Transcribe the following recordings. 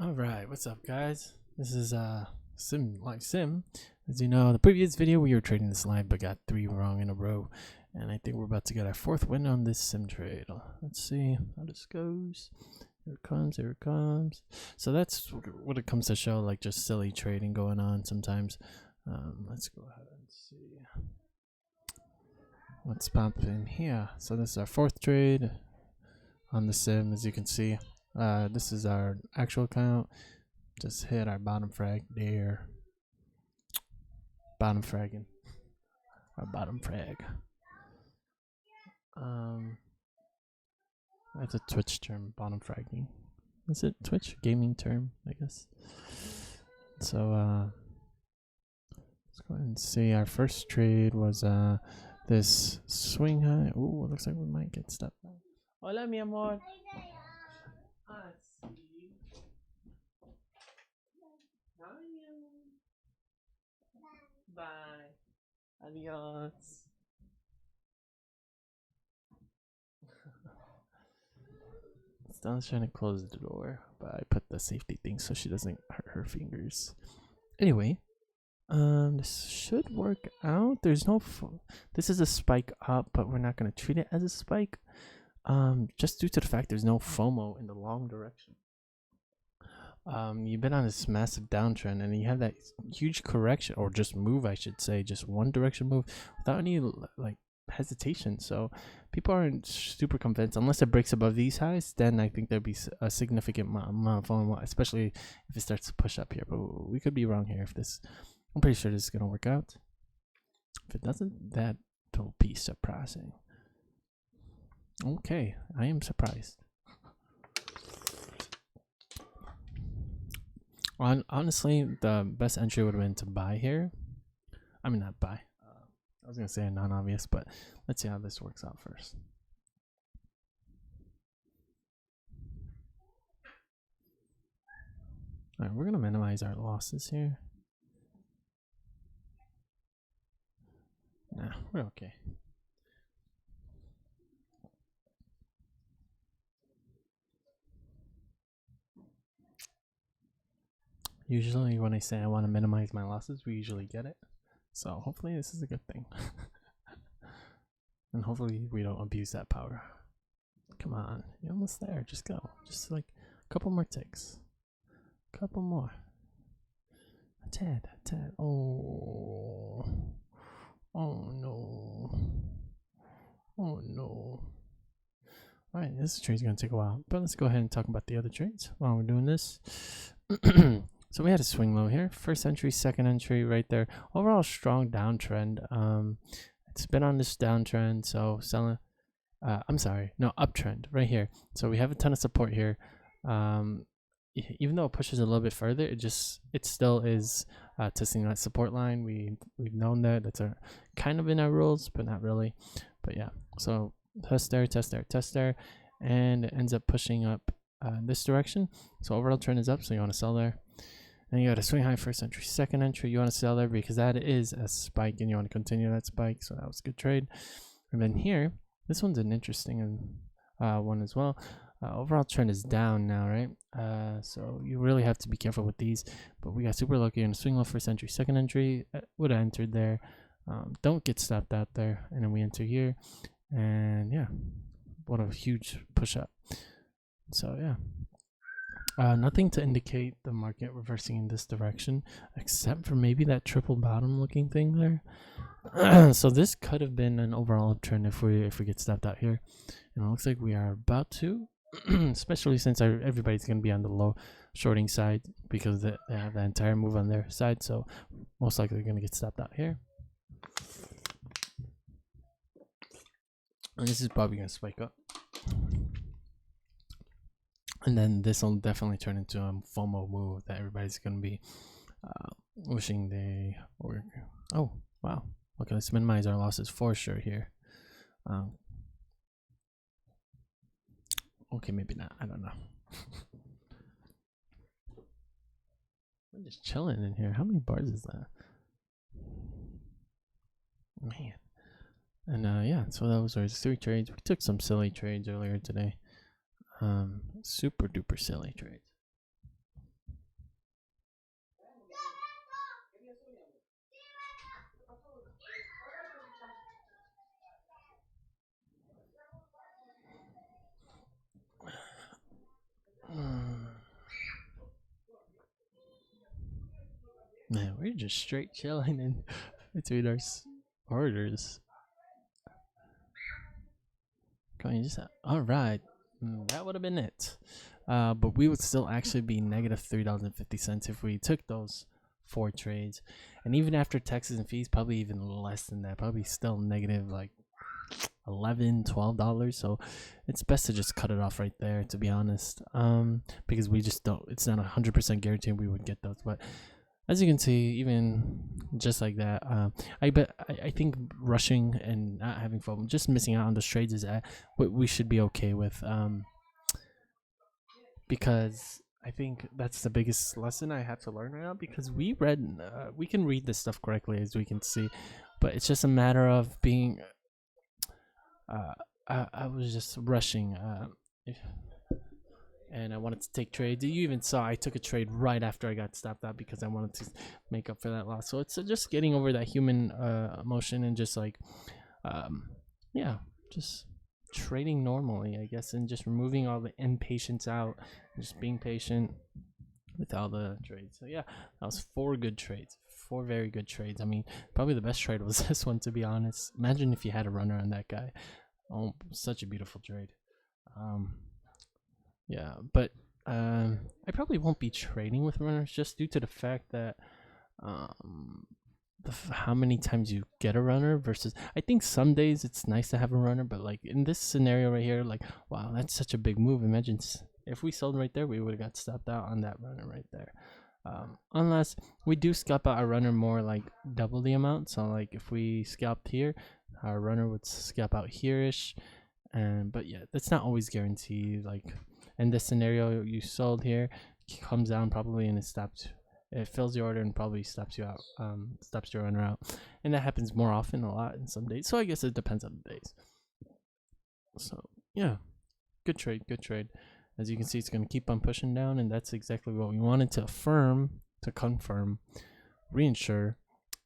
All right, what's up, guys? This is Sim. As you know, in the previous video we were trading this line, but got 3 wrong in a row, and I think we're about to get our 4th win on this sim trade. Let's see how this goes. Here it comes. Here it comes. So that's what it comes to show, like just silly trading going on sometimes. Let's go ahead and see what's popping here. So this is our 4th trade on the sim, as you can see. This is our actual account. Just hit our bottom frag there. Bottom fragging. Our bottom frag. That's a Twitch term, bottom fragging. Is it Twitch? Gaming term, I guess. So let's go ahead and see. Our first trade was this swing high. Ooh, it looks like we might get stuck. Hola, mi amor. Bye. Adios. Stella's trying to close the door, but I put the safety thing so she doesn't hurt her fingers. Anyway, this should work out. There's no. This is a spike up, but we're not gonna treat it as a spike. Just due to the fact there's no FOMO in the long direction. You've been on this massive downtrend, and you have that huge correction, or just move, I should say, just one direction move without any like hesitation. So people aren't super convinced unless it breaks above these highs. Then I think there'd be a significant amount of FOMO, especially if it starts to push up here. But we could be wrong here. If this, I'm pretty sure this is gonna work out. If it doesn't, that will be surprising. Okay, I am surprised. Honestly, the best entry would have been to buy here. I mean, not buy. I was going to say a non-obvious, but let's see how this works out first. All right, we're going to minimize our losses here. Nah, we're okay. Usually when I say I want to minimize my losses, we usually get it. So hopefully this is a good thing. And hopefully we don't abuse that power. Come on, you're almost there. Just go. Just like a couple more ticks. Couple more. A tad. Oh. Oh no. Oh no. Alright, this trade's gonna take a while. But let's go ahead and talk about the other trades while we're doing this. So we had a swing low here. First entry, second entry right there. Overall strong downtrend. It's been on this downtrend, so selling uptrend right here. So we have a ton of support here. Even though it pushes a little bit further, it still is testing that support line. We've known that. That's kind of in our rules, but not really. But yeah, so test there, and it ends up pushing up this direction. So overall trend is up, so you want to sell there. Then you got a swing high, first entry, second entry. You want to sell there because that is a spike, and you want to continue that spike. So that was a good trade. And then here, this one's an interesting one as well. Overall trend is down now, right? So you really have to be careful with these. But we got super lucky in a swing low, first entry, second entry. Would have entered there. Don't get stopped out there. And then we enter here. And yeah, what a huge push up. So yeah. Nothing to indicate the market reversing in this direction, except for maybe that triple bottom looking thing there. So this could have been an overall uptrend if we get stopped out here, and it looks like we are about to, especially since everybody's going to be on the low shorting side because they have the entire move on their side. So most likely they're going to get stopped out here, and this is probably going to spike up. And then this will definitely turn into a FOMO move that everybody's going to be wishing they were. Oh, wow. Okay, let's minimize our losses for sure here. Okay, maybe not. I don't know. We're just chilling in here. How many bars is that? Man. And yeah, so that was our 3 trades. We took some silly trades earlier today. Super duper silly trades. Man, we're just straight chilling in between our orders. Come on, just all right. That would have been it. But we would still actually be negative $3.50 if we took those 4 trades, and even after taxes and fees, probably even less than that. Probably still negative like $11, $12. So it's best to just cut it off right there, to be honest. Because we just don't. It's not 100% guaranteed we would get those, but as you can see, even just like that, I think rushing and not having fun, just missing out on those trades is what we should be okay with. Because I think that's the biggest lesson I have to learn right now. Because we can read this stuff correctly, as we can see, but it's just a matter of being. I was just rushing. And I wanted to take trades. You even saw I took a trade right after I got stopped out because I wanted to make up for that loss. So it's just getting over that human emotion and just like, yeah, just trading normally, I guess, and just removing all the impatience out, and just being patient with all the trades. So yeah, that was 4 good trades, 4 very good trades. I mean, probably the best trade was this one, to be honest. Imagine if you had a runner on that guy. Oh, such a beautiful trade. Yeah, but I probably won't be trading with runners just due to the fact that how many times you get a runner versus. I think some days it's nice to have a runner, but like in this scenario right here, like wow, that's such a big move. Imagine if we sold right there, we would have got stopped out on that runner right there. Unless we do scalp out our runner more like double the amount. So like if we scalped here, our runner would scalp out here-ish. But yeah, that's not always guaranteed. Like in this scenario, you sold here, comes down probably and it fills the order and probably stops you out, stops your runner out. And that happens more often, a lot in some days. So I guess it depends on the days. So yeah, good trade, good trade. As you can see, it's going to keep on pushing down, and that's exactly what we wanted to confirm, reinsure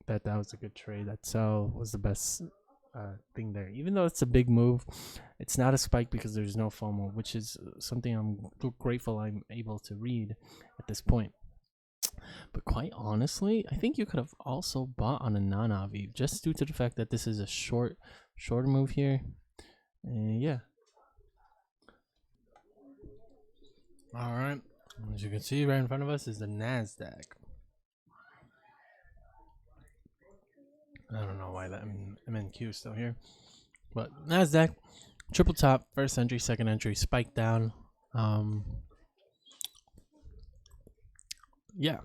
that was a good trade. That sell was the best thing there. Even though it's a big move, it's not a spike because there's no FOMO, which is something I'm grateful I'm able to read at this point. But quite honestly, I think you could have also bought on a non-avi just due to the fact that this is a shorter move here. And yeah. All right. As you can see right in front of us is the NASDAQ. I don't know why that MNQ is still here. But NASDAQ, triple top, first entry, second entry, spike down. Yeah.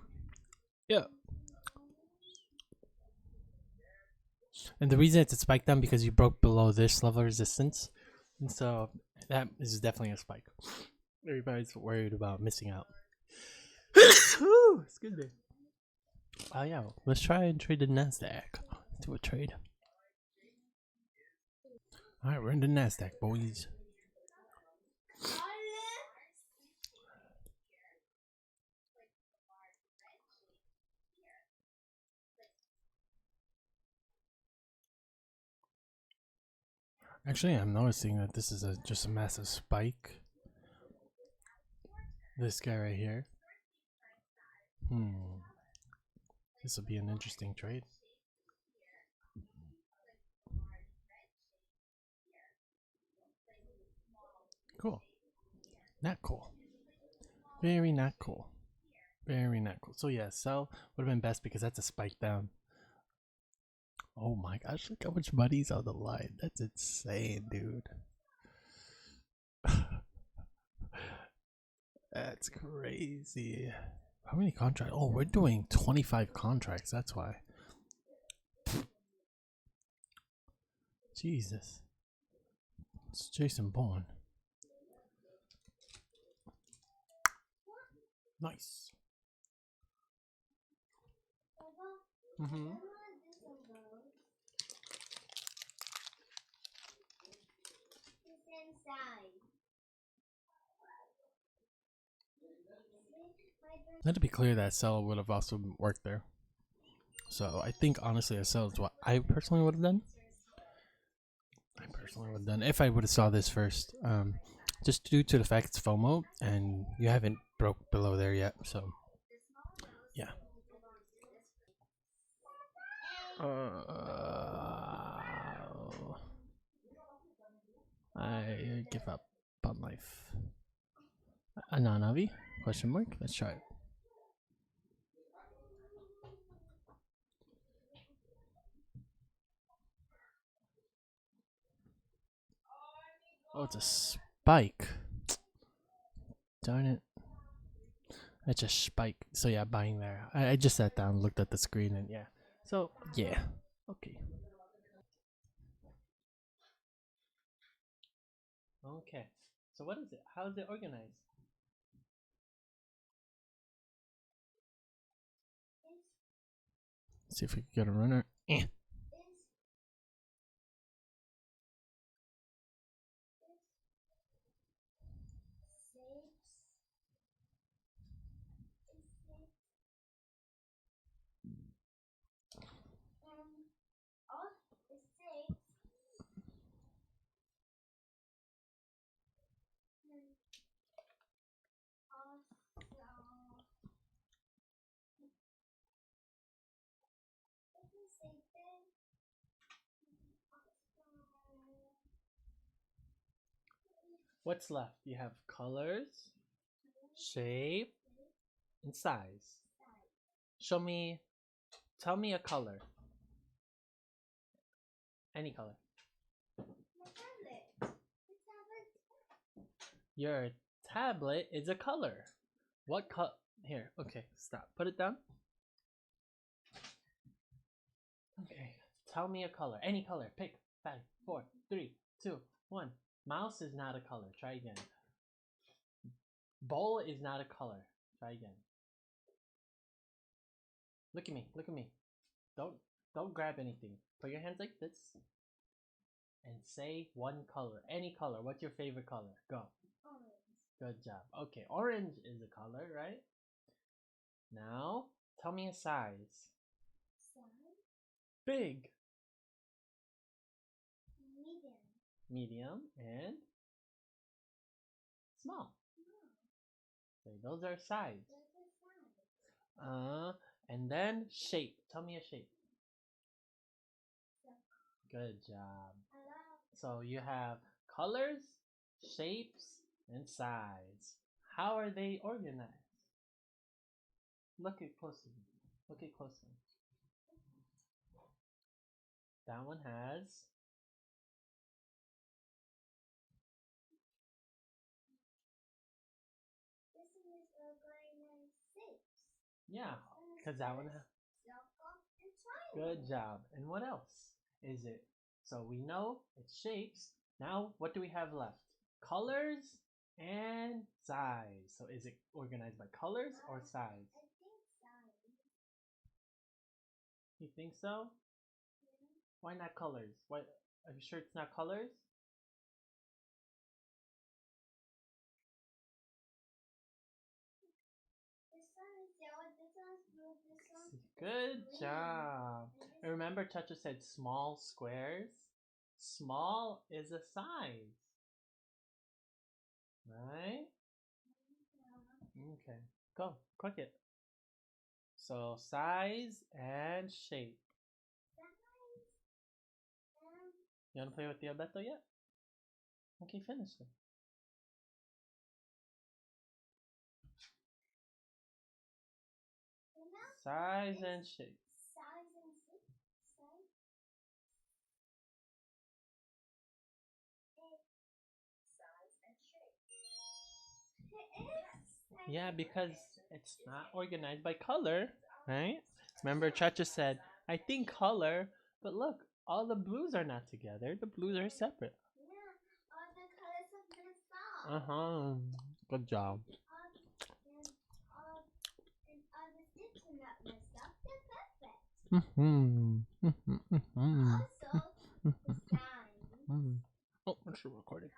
And the reason it's a spike down because you broke below this level of resistance. And so that is definitely a spike. Everybody's worried about missing out. Ooh, excuse me. Oh yeah, let's try and trade the NASDAQ. Let's do a trade. Alright, we're in the NASDAQ, boys. Actually, I'm noticing that this is just a massive spike. This guy right here. This will be an interesting trade. Cool. Not cool. Very not cool. Very not cool. So yeah, sell would have been best because that's a spike down. Oh my gosh, look how much money's on the line. That's insane, dude. That's crazy. How many contracts? Oh, we're doing 25 contracts. That's why. Jesus. It's Jason Bourne. Nice. Not to be clear, that sell would have also worked there. So I think honestly, a sell is what I personally would have done. If I would have saw this first. Just due to the fact it's FOMO and you haven't broke below there yet. So yeah. I give up on life. Ananavi? Question mark? Let's try it. Oh, it's a spike. Darn it. It's a spike. So yeah, buying there. I just sat down, looked at the screen, and yeah. So yeah. Okay. Okay. So what is it? How is it organized? Let's see if we can get a runner. What's left? You have colors, shape, and size. Show me, tell me a color. Any color. Your tablet is a color. What color? Here, okay, stop. Put it down. Okay, tell me a color. Any color. Pick. 5, 4, 3, 2, 1. Mouse is not a color. Try again. Bowl is not a color. Try again. Look at me. Look at me. Don't grab anything. Put your hands like this and say one color. Any color. What's your favorite color? Go. Orange. Good job. Okay, orange is a color, right? Now, tell me a size. Size? Big. Medium and small. Okay, those are sides. And then shape. Tell me a shape. Good job. So you have colors, shapes, and sides. How are they organized? Look at closely. Look at closely. That one has yeah, because that one has good job. And what else is it? So we know it's shapes. Now what do we have left? Colors and size. So is it organized by colors or size? I think size. You think so? Yeah. Why not colors? Why are you sure it's not colors? Good job. And remember, Chacha said small squares. Small is a size, right? Okay, go, click it. So size and shape. You wanna play with the bettah yet? Okay, finish it. Size and shape. Yeah, because it's not organized by color, right? Remember, Chacha said, I think color, but look, all the blues are not together. The blues are separate. Yeah, all the colors are mixed up. Uh-huh. Good job. And all the sticks are not messed up. They're perfect. Also, the sign. Oh, I'm sure recording.